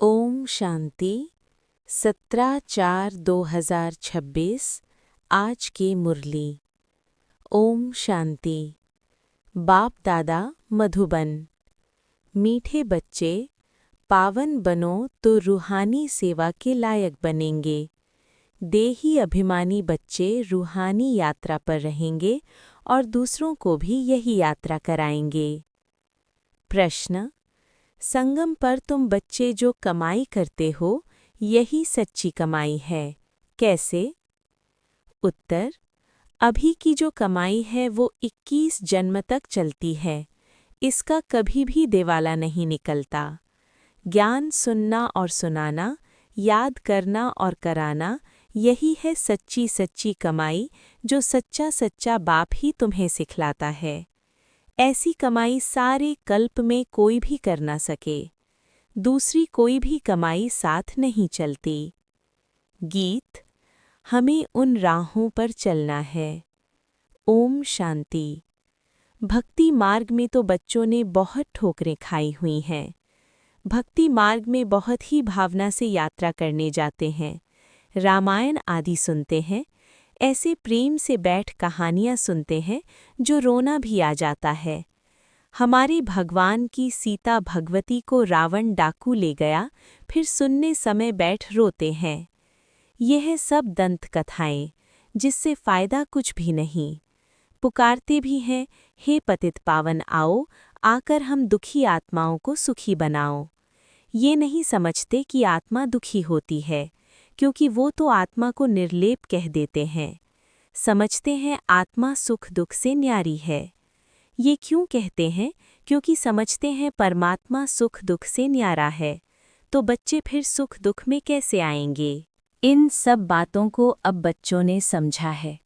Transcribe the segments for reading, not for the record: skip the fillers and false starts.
ओम शांति 17/4/2026 आज की मुरली। ओम शांति। बाप दादा मधुबन। मीठे बच्चे, पावन बनो तो रूहानी सेवा के लायक बनेंगे। देही अभिमानी बच्चे रूहानी यात्रा पर रहेंगे और दूसरों को भी यही यात्रा कराएंगे। प्रश्न: संगम पर तुम बच्चे जो कमाई करते हो, यही सच्ची कमाई है, कैसे? उत्तर: अभी की जो कमाई है वो 21 जन्म तक चलती है। इसका कभी भी दिवाला नहीं निकलता। ज्ञान सुनना और सुनाना, याद करना और कराना, यही है सच्ची सच्ची कमाई जो सच्चा सच्चा बाप ही तुम्हें सिखलाता है। ऐसी कमाई सारे कल्प में कोई भी कर ना सके। दूसरी कोई भी कमाई साथ नहीं चलती। गीत: हमें उन राहों पर चलना है। ओम शांति। भक्ति मार्ग में तो बच्चों ने बहुत ठोकरें खाई हुई हैं। भक्ति मार्ग में बहुत ही भावना से यात्रा करने जाते हैं, रामायण आदि सुनते हैं, ऐसे प्रेम से बैठ कहानियाँ सुनते हैं जो रोना भी आ जाता है। हमारे भगवान की सीता भगवती को रावण डाकू ले गया, फिर सुनने समय बैठ रोते हैं। यह सब दंत कथाएं, जिससे फ़ायदा कुछ भी नहीं। पुकारते भी हैं, हे पतित पावन आओ, आकर हम दुखी आत्माओं को सुखी बनाओ। ये नहीं समझते कि आत्मा दुखी होती है, क्योंकि वो तो आत्मा को निर्लेप कह देते हैं। समझते हैं आत्मा सुख दुख से न्यारी है। ये क्यों कहते हैं? क्योंकि समझते हैं परमात्मा सुख दुख से न्यारा है, तो बच्चे फिर सुख दुख में कैसे आएंगे? इन सब बातों को अब बच्चों ने समझा है।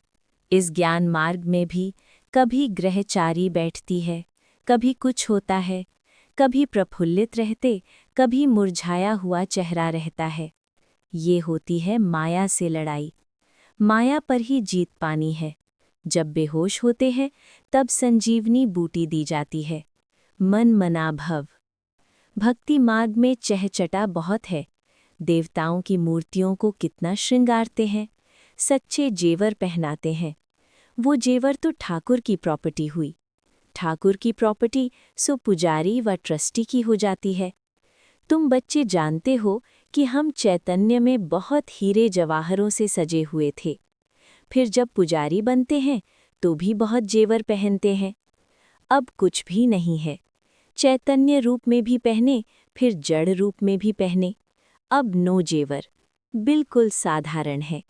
इस ज्ञान मार्ग में भी कभी ग्रहचारी बैठती है, कभी कुछ होता है, कभी प्रफुल्लित रहते, कभी मुरझाया हुआ चेहरा रहता है। ये होती है माया से लड़ाई। माया पर ही जीत पानी है। जब बेहोश होते हैं तब संजीवनी बूटी दी जाती है। मन मना भव। भक्ति मार्ग में चहचटा बहुत है। देवताओं की मूर्तियों को कितना श्रृंगारते हैं, सच्चे जेवर पहनाते हैं। वो जेवर तो ठाकुर की प्रॉपर्टी हुई। ठाकुर की प्रॉपर्टी सो पुजारी व ट्रस्टी की हो जाती है। तुम बच्चे जानते हो कि हम चैतन्य में बहुत हीरे जवाहरों से सजे हुए थे। फिर जब पुजारी बनते हैं तो भी बहुत जेवर पहनते हैं। अब कुछ भी नहीं है। चैतन्य रूप में भी पहने, फिर जड़ रूप में भी पहने। अब नो जेवर, बिल्कुल साधारण है।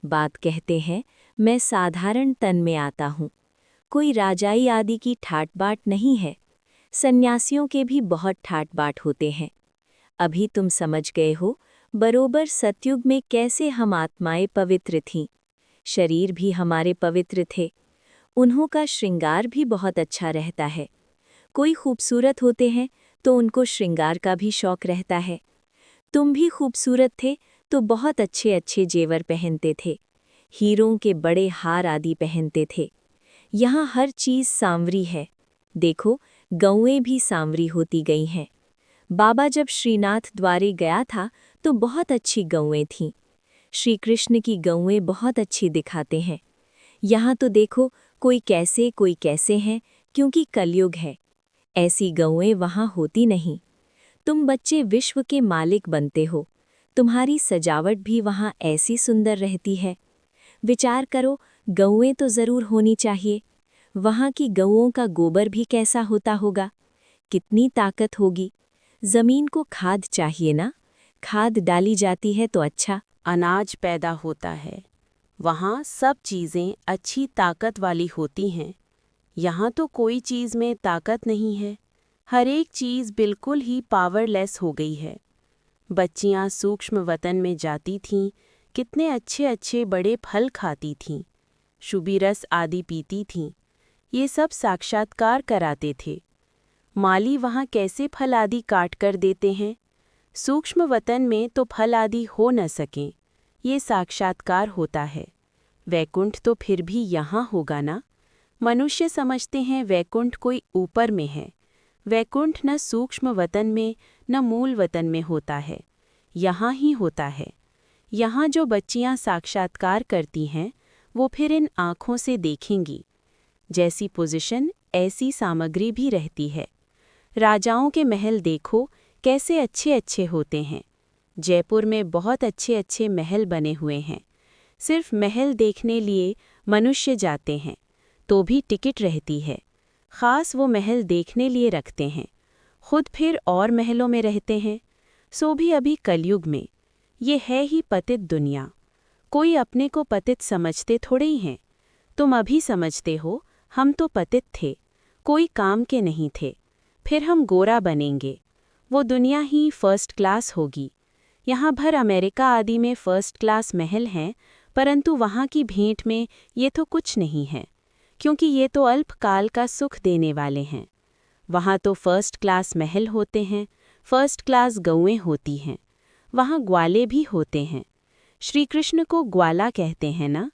बात कहते हैं, मैं साधारण तन में आता हूँ। कोई राजाई आदि की ठाट बाट नहीं है। सन्यासियों के भी बहुत ठाट बाट होते हैं। अभी तुम समझ गए हो बरोबर सतयुग में कैसे हम आत्माएं पवित्र थीं। शरीर भी हमारे पवित्र थे। उन्हों का श्रृंगार भी बहुत अच्छा रहता है। कोई खूबसूरत होते हैं तो उनको श्रृंगार का भी शौक रहता है। तुम भी खूबसूरत थे तो बहुत अच्छे अच्छे जेवर पहनते थे, हीरों के बड़े हार आदि पहनते थे। यहाँ हर चीज़ सांवरी है। देखो, गौएं भी सांवरी होती गई हैं। बाबा जब श्रीनाथ द्वारे गया था तो बहुत अच्छी गौएं थीं। श्री कृष्ण की गौएं बहुत अच्छी दिखाते हैं। यहाँ तो देखो, कोई कैसे हैं, क्योंकि कलयुग है। ऐसी गौएं वहाँ होती नहीं। तुम बच्चे विश्व के मालिक बनते हो। तुम्हारी सजावट भी वहाँ ऐसी सुंदर रहती है। विचार करो, गौएं तो ज़रूर होनी चाहिए। वहाँ की गौओं का गोबर भी कैसा होता होगा, कितनी ताकत होगी। ज़मीन को खाद चाहिए ना, खाद डाली जाती है तो अच्छा अनाज पैदा होता है। वहाँ सब चीज़ें अच्छी ताकत वाली होती हैं। यहाँ तो कोई चीज़ में ताकत नहीं है। हर एक चीज़ बिल्कुल ही पावरलेस हो गई है। बच्चियाँ सूक्ष्म वतन में जाती थीं, कितने अच्छे अच्छे बड़े फल खाती थीं, शुभी रस आदि पीती थीं। ये सब साक्षात्कार कराते थे। माली वहाँ कैसे फल आदि काट कर देते हैं। सूक्ष्म वतन में तो फल आदि हो न सकें, ये साक्षात्कार होता है। वैकुंठ तो फिर भी यहाँ होगा ना। मनुष्य समझते हैं वैकुंठ कोई ऊपर में है। वैकुंठ न सूक्ष्म वतन में न मूल वतन में होता है, यहाँ ही होता है। यहाँ जो बच्चियाँ साक्षात्कार करती हैं वो फिर इन आँखों से देखेंगी। जैसी पोजीशन ऐसी सामग्री भी रहती है। राजाओं के महल देखो कैसे अच्छे अच्छे होते हैं। जयपुर में बहुत अच्छे अच्छे महल बने हुए हैं। सिर्फ महल देखने लिए मनुष्य जाते हैं तो भी टिकट रहती है। ख़ास वो महल देखने लिए रखते हैं, खुद फिर और महलों में रहते हैं। सो भी अभी कलयुग में ये है ही पतित दुनिया। कोई अपने को पतित समझते थोड़े ही हैं। तुम अभी समझते हो हम तो पतित थे, कोई काम के नहीं थे, फिर हम गोरा बनेंगे। वो दुनिया ही फर्स्ट क्लास होगी। यहाँ भर अमेरिका आदि में फर्स्ट क्लास महल हैं, परंतु वहाँ की भेंट में ये तो कुछ नहीं है, क्योंकि ये तो अल्पकाल का सुख देने वाले हैं। वहाँ तो फर्स्ट क्लास महल होते हैं, फर्स्ट क्लास गौएँ होती हैं, वहाँ ग्वाले भी होते हैं। श्री कृष्ण को ग्वाला कहते हैं ना।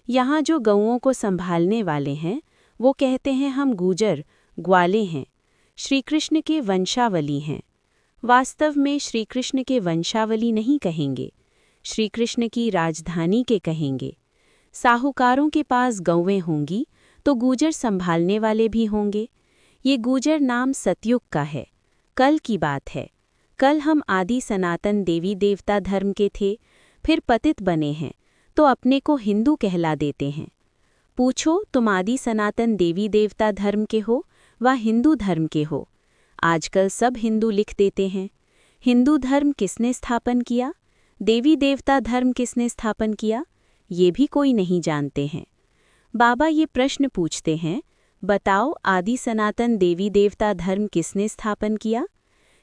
यहाँ जो गौओं को संभालने वाले हैं वो कहते हैं हम गुजर ग्वाले हैं, श्री कृष्ण के वंशावली हैं। वास्तव में श्री कृष्ण के वंशावली नहीं कहेंगे, श्री कृष्ण की राजधानी के कहेंगे। साहूकारों के पास गौएं होंगी तो गुजर संभालने वाले भी होंगे। ये गुजर नाम सतयुग का है, कल की बात है। कल हम आदि सनातन देवी देवता धर्म के थे, फिर पतित बने हैं तो अपने को हिंदू कहला देते हैं। पूछो तुम आदि सनातन देवी देवता धर्म के हो व हिंदू धर्म के हो? आजकल सब हिंदू लिख देते हैं। हिंदू धर्म किसने स्थापन किया, देवी देवता धर्म किसने स्थापन किया, ये भी कोई नहीं जानते हैं। बाबा ये प्रश्न पूछते हैं, बताओ आदि सनातन देवी देवता धर्म किसने स्थापन किया?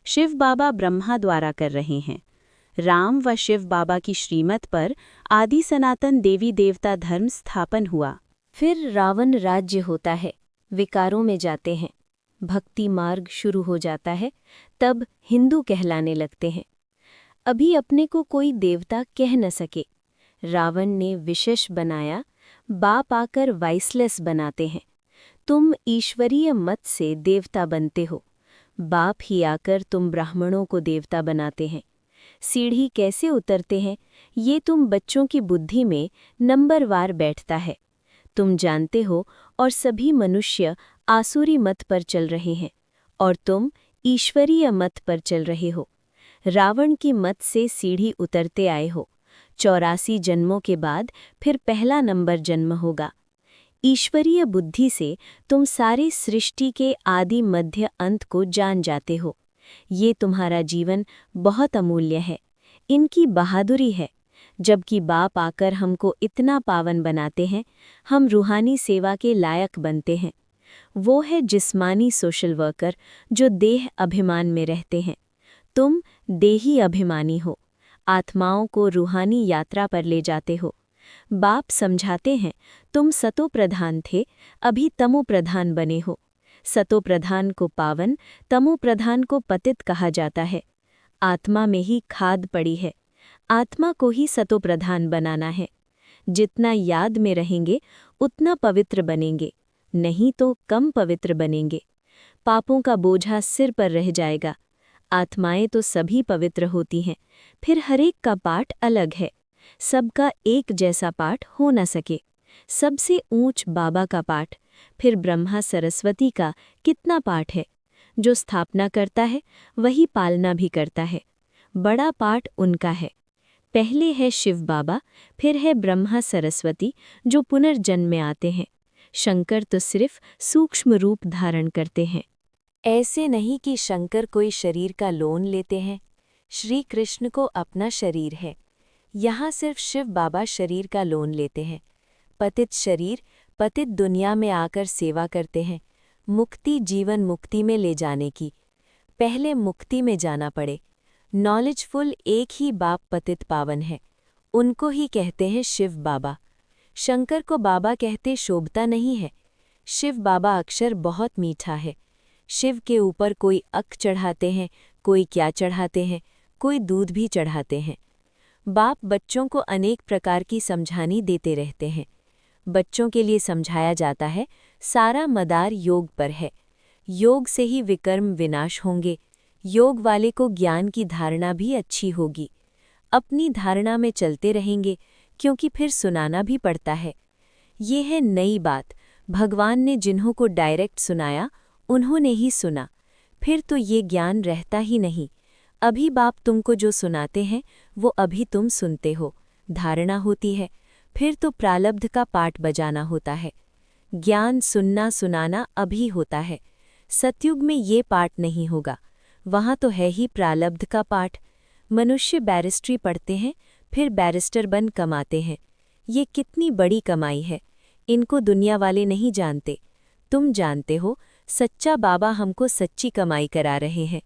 शिव बाबा ब्रह्मा द्वारा कर रहे हैं। राम व शिव बाबा की श्रीमत पर आदि सनातन देवी देवता धर्म स्थापन हुआ। फिर रावण राज्य होता है, विकारों में जाते हैं, भक्ति मार्ग शुरू हो जाता है, तब हिंदू कहलाने लगते हैं। अभी अपने को कोई देवता कह न सके। रावण ने विशेष बनाया, बाप आकर वाइसलेस बनाते हैं। तुम ईश्वरीय मत से देवता बनते हो, बाप ही आकर तुम ब्राह्मणों को देवता बनाते हैं। सीढ़ी कैसे उतरते हैं ये तुम बच्चों की बुद्धि में नंबरवार बैठता है। तुम जानते हो और सभी मनुष्य आसुरी मत पर चल रहे हैं और तुम ईश्वरीय मत पर चल रहे हो। रावण की मत से सीढ़ी उतरते आए हो। 84 जन्मों के बाद फिर पहला नंबर जन्म होगा। ईश्वरीय बुद्धि से तुम सारी सृष्टि के आदि मध्य अंत को जान जाते हो। ये तुम्हारा जीवन बहुत अमूल्य है, इनकी बहादुरी है। जबकि बाप आकर हमको इतना पावन बनाते हैं, हम रूहानी सेवा के लायक बनते हैं। वो है जिस्मानी सोशल वर्कर जो देह अभिमान में रहते हैं। तुम देही अभिमानी हो, आत्माओं को रूहानी यात्रा पर ले जाते हो। बाप समझाते हैं तुम सतो प्रधान थे, अभी तमो प्रधान बने हो। सतो प्रधान को पावन, तमो प्रधान को पतित कहा जाता है। आत्मा में ही खाद पड़ी है, आत्मा को ही सतो प्रधान बनाना है। जितना याद में रहेंगे उतना पवित्र बनेंगे, नहीं तो कम पवित्र बनेंगे। पापों का बोझा सिर पर रह जाएगा। आत्माएं तो सभी पवित्र होती हैं, फिर हरेक का पाठ अलग है। सबका एक जैसा पाठ हो न सके। सबसे ऊंच बाबा का पाठ, फिर ब्रह्मा सरस्वती का कितना पाठ है। जो स्थापना करता है वही पालना भी करता है। बड़ा पाठ उनका है। पहले है शिव बाबा, फिर है ब्रह्मा सरस्वती जो पुनर्जन्म में आते हैं। शंकर तो सिर्फ सूक्ष्म रूप धारण करते हैं। ऐसे नहीं कि शंकर कोई शरीर का लोन लेते हैं। श्री कृष्ण को अपना शरीर है। यहाँ सिर्फ शिव बाबा शरीर का लोन लेते हैं। पतित शरीर पतित दुनिया में आकर सेवा करते हैं, मुक्ति जीवन मुक्ति में ले जाने की। पहले मुक्ति में जाना पड़े। नॉलेजफुल एक ही बाप पतित पावन है, उनको ही कहते हैं शिव बाबा। शंकर को बाबा कहते शोभता नहीं है। शिव बाबा अक्षर बहुत मीठा है। शिव के ऊपर कोई अक चढ़ाते हैं, कोई क्या चढ़ाते हैं, कोई दूध भी चढ़ाते हैं। बाप बच्चों को अनेक प्रकार की समझानी देते रहते हैं। बच्चों के लिए समझाया जाता है सारा मदार योग पर है। योग से ही विकर्म विनाश होंगे, योग वाले को ज्ञान की धारणा भी अच्छी होगी। अपनी धारणा में चलते रहेंगे, क्योंकि फिर सुनाना भी पड़ता है। ये है नई बात। भगवान ने जिन्हों को डायरेक्ट सुनाया, उन्होंने ही सुना। फिर तो ये ज्ञान रहता ही नहीं। अभी बाप तुमको जो सुनाते हैं, वो अभी तुम सुनते हो। धारणा होती है, फिर तो प्रालब्ध का पाठ बजाना होता है। ज्ञान सुनना सुनाना अभी होता है। सतयुग में ये पाठ नहीं होगा। वहाँ तो है ही प्रालब्ध का पाठ। मनुष्य बैरिस्ट्री पढ़ते हैं, फिर बैरिस्टर बन कमाते हैं। ये कितनी बड़ी कमाई है, इनको दुनिया वाले नहीं जानते। तुम जानते हो, सच्चा बाबा हमको सच्ची कमाई करा रहे हैं।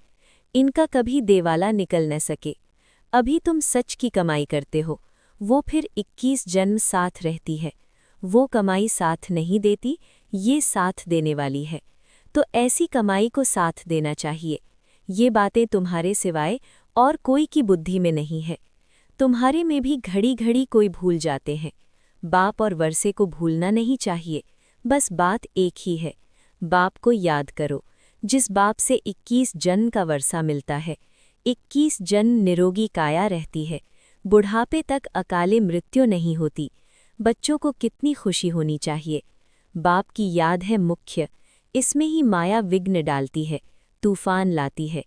इनका कभी देवाला निकल न सके। अभी तुम सच की कमाई करते हो, वो फिर 21 जन्म साथ रहती है। वो कमाई साथ नहीं देती, ये साथ देने वाली है। तो ऐसी कमाई को साथ देना चाहिए। ये बातें तुम्हारे सिवाय और कोई की बुद्धि में नहीं है। तुम्हारे में भी घड़ी घड़ी कोई भूल जाते हैं। बाप और वर्षे को भूलना नहीं चाहिए। बस बात एक ही है, बाप को याद करो। जिस बाप से 21 जन्म का वर्षा मिलता है, 21 जन्म निरोगी काया रहती है, बुढ़ापे तक अकाले मृत्यु नहीं होती। बच्चों को कितनी खुशी होनी चाहिए। बाप की याद है मुख्य। इसमें ही माया विघ्न डालती है, तूफान लाती है।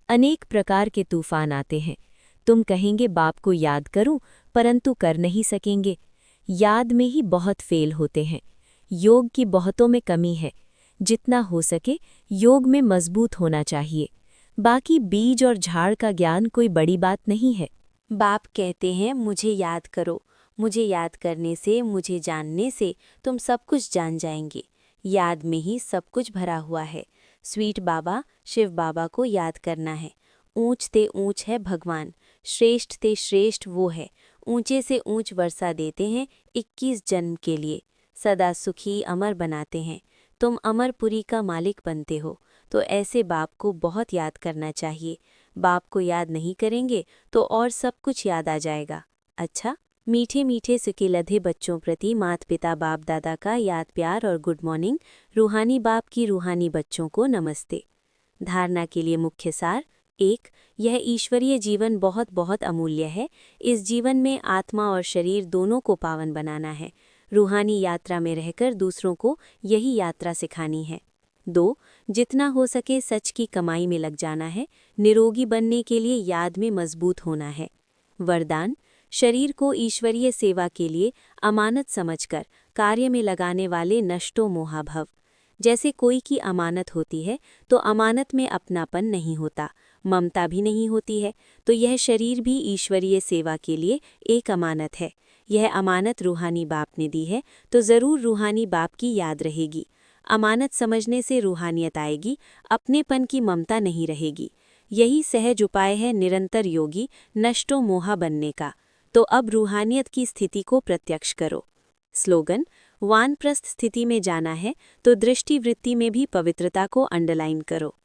अनेक प्रकार के तूफान आते हैं। तुम कहेंगे बाप को याद करूं, परंतु कर नहीं सकेंगे। याद में ही बहुत फेल होते हैं। योग की बहुतों में कमी है। जितना हो सके योग में मजबूत होना चाहिए। बाकी बीज और झाड़ का ज्ञान कोई बड़ी बात नहीं है। बाप कहते हैं मुझे याद करो। मुझे याद करने से, मुझे जानने से तुम सब कुछ जान जाएंगे। याद में ही सब कुछ भरा हुआ है। स्वीट बाबा, शिव बाबा को याद करना है। ऊंच ते ऊंच है भगवान, श्रेष्ठ ते श्रेष्ठ वो है। ऊंचे से ऊंच वर्षा देते हैं 21 जन्म के लिए। सदा सुखी अमर बनाते हैं। तुम अमरपुरी का मालिक बनते हो। तो ऐसे बाप को बहुत याद करना चाहिए। बाप को याद नहीं करेंगे तो और सब कुछ याद आ जाएगा। अच्छा, मीठे मीठे सुखिलधे बच्चों प्रति माता पिता बाप दादा का याद प्यार और गुड मॉर्निंग। रूहानी बाप की रूहानी बच्चों को नमस्ते। धारणा के लिए मुख्य सार 1. यह ईश्वरीय जीवन बहुत बहुत अमूल्य है। इस जीवन में आत्मा और शरीर दोनों को पावन बनाना है। रूहानी यात्रा में रहकर दूसरों को यही यात्रा सिखानी है। 2. जितना हो सके सच की कमाई में लग जाना है। निरोगी बनने के लिए याद में मजबूत होना है। वरदान: शरीर को ईश्वरीय सेवा के लिए अमानत समझकर कार्य में लगाने वाले नष्टो मोहाभव। जैसे कोई की अमानत होती है तो अमानत में अपनापन नहीं होता, ममता भी नहीं होती है। तो यह शरीर भी ईश्वरीय सेवा के लिए एक अमानत है। यह अमानत रूहानी बाप ने दी है, तो ज़रूर रूहानी बाप की याद रहेगी। अमानत समझने से रूहानियत आएगी, अपनेपन की ममता नहीं रहेगी। यही सहज उपाय है निरंतर योगी नष्टो मोहा बनने का। तो अब रूहानियत की स्थिति को प्रत्यक्ष करो। स्लोगन: वानप्रस्थ स्थिति में जाना है तो दृष्टिवृत्ति में भी पवित्रता को अंडरलाइन करो।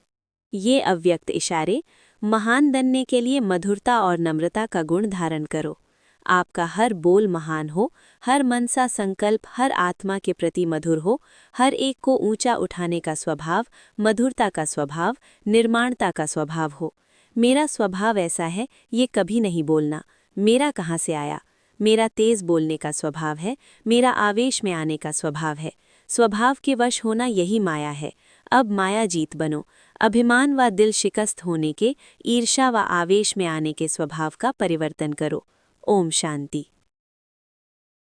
ये अव्यक्त इशारे: महान बनने के लिए मधुरता और नम्रता का गुण धारण करो। आपका हर बोल महान हो, हर मनसा संकल्प हर आत्मा के प्रति मधुर हो, हर एक को ऊंचा उठाने का स्वभाव, मधुरता का स्वभाव, निर्माणता का स्वभाव हो। मेरा स्वभाव ऐसा है, ये कभी नहीं बोलना मेरा कहाँ से आया। मेरा तेज बोलने का स्वभाव है, मेरा आवेश में आने का स्वभाव है। स्वभाव के वश होना यही माया है। अब माया जीत बनो। अभिमान व दिल शिकस्त होने के, ईर्ष्या व आवेश में आने के स्वभाव का परिवर्तन करो। ओम शांति।